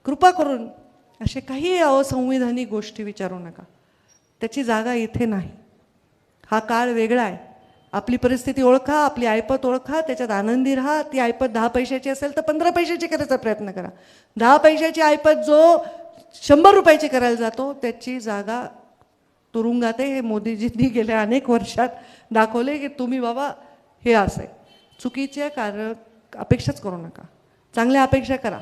कृपा करून असे काही असंविधानिक गोष्टी विचारू नका. त्याची जागा इथे नाही. हा काळ वेगळा आहे. आपली परिस्थिती ओळखा, आपली ऐपत ओळखा, त्याच्यात आनंदी राहा. ती ऐपत 10 पैशाची असेल तर 15 पैशाची करायचा प्रयत्न करा. 10 पैशाची ऐपत जो 100 रुपयाची करायला जातो त्याची जागा तुरुंगात आहे. हे मोदीजींनी गेल्या अनेक वर्षात दाखवले की तुम्ही बाबा हे असे चुकीच्या अपेक्षाच करू नका. चांगल्या अपेक्षा करा.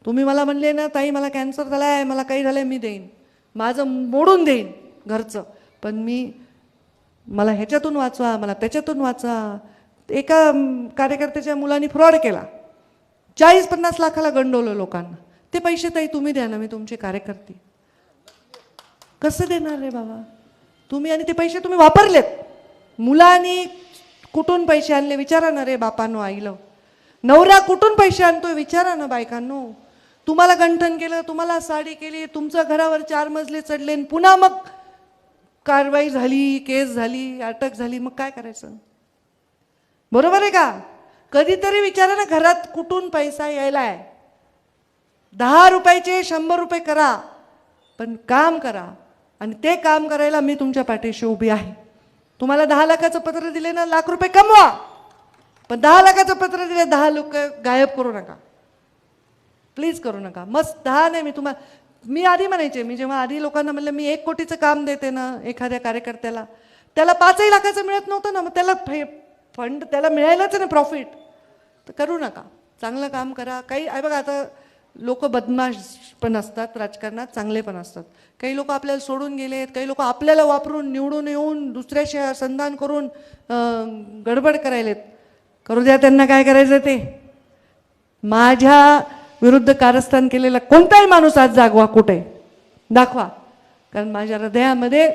तुम्ही मला म्हणले ना ताई मला कॅन्सर झाला आहे, मला काही झालं आहे, मी देईन, माझं मोडून देईन घरचं, पण मला ह्याच्यातून वाचवा, मला त्याच्यातून वाचवा. एका कार्यकर्त्याच्या मुलांनी फ्रॉड केला, 40-50 लाखाला गंडवलं लोकांना. ते पैसे ताई तुम्ही द्या ना, मी तुमचे कार्यकर्ते. कसं देणार रे बाबा तुम्ही? आणि ते पैसे तुम्ही वापरलेत. मुलांनी कुठून पैसे आणले विचारा ना रे बापांनो, आईलं. नवरा कुठून पैसे आणतोय विचारा ना बायकांनो. तुम्हाला गंठन केलं, तुम्हाला साडी केली, तुमच्या घरावर 4 मजले चढले, पुन्हा मग कारवाई झाली, केस झाली, अटक झाली, मग काय करायचं? बरोबर आहे का? कधीतरी विचारा ना घरात कुठून पैसा यायलाय. 10 रुपयाचे 100 रुपये करा, पण काम करा. आणि ते काम करायला मी तुमच्या पाठीशी उभी आहे. तुम्हाला 10 लाखाचं पत्र दिले ना, लाख रुपये कमवा, पण 10 लाखाचं पत्र दिले 10 लोक गायब करू नका, प्लीज करू नका. मस्त 10 नाही, मी आधी म्हणायचे, मी जेव्हा आधी लोकांना म्हणलं मी 1 कोटीचं काम देते ना एखाद्या कार्यकर्त्याला, त्याला 5 लाखाचं मिळत नव्हतं ना, मग त्याला फंड त्याला मिळायलाच ना प्रॉफिट. तर करू नका, चांगलं काम करा. काही आहे बघा, आता लोक बदमाश पण असतात राजकारणात, चांगले पण असतात. काही लोक आपल्याला सोडून गेलेत, काही लोक आपल्याला वापरून निवडून येऊन दुसऱ्याशी संधान करून गडबड करायलेत. करू द्या त्यांना, काय करायचं ते. माझ्या विरुद्ध कारस्थान केलेला कोणताही माणूस आज जागवा कुठे दाखवा, कारण माझ्या हृदयामध्ये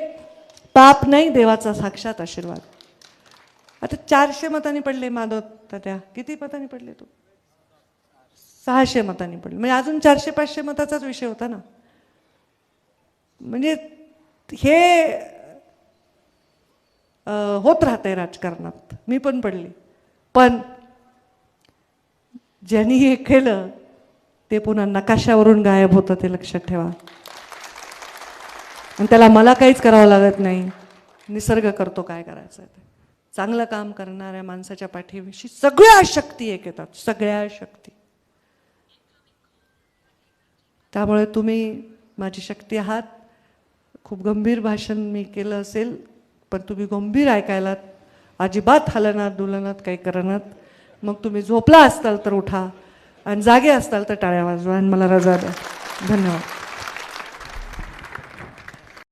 पाप नाही, देवाचा साक्षात आशीर्वाद. आता 400 मतांनी पडले माधव तात्या, किती मतांनी पडले? तू 600 मतांनी पडले, म्हणजे अजून 400-500 मताचाच विषय होता ना. म्हणजे हे होत राहतंय राजकारणात. मी पण पडली, पण ज्यांनी हे केलं ते पुन्हा नकाशावरून गायब होतं, ते लक्षात ठेवा. आणि त्याला मला काहीच करावं लागत नाही, निसर्ग करतो काय करायचं ते. चांगलं काम करणाऱ्या माणसाच्या पाठीविषयी सगळ्या शक्ती एक येतात, सगळ्या शक्ती. त्यामुळे तुम्ही माझी शक्ती आहात. खूप गंभीर भाषण मी केलं असेल, पण तुम्ही गंभीर ऐकायलात, अजिबात हलनात डुलनात काही करनात. मग तुम्ही झोपला असताल तर उठा, आणि जागे असताल तर टाळ्या वाजवा, आणि मला रजा द्या. धन्यवाद.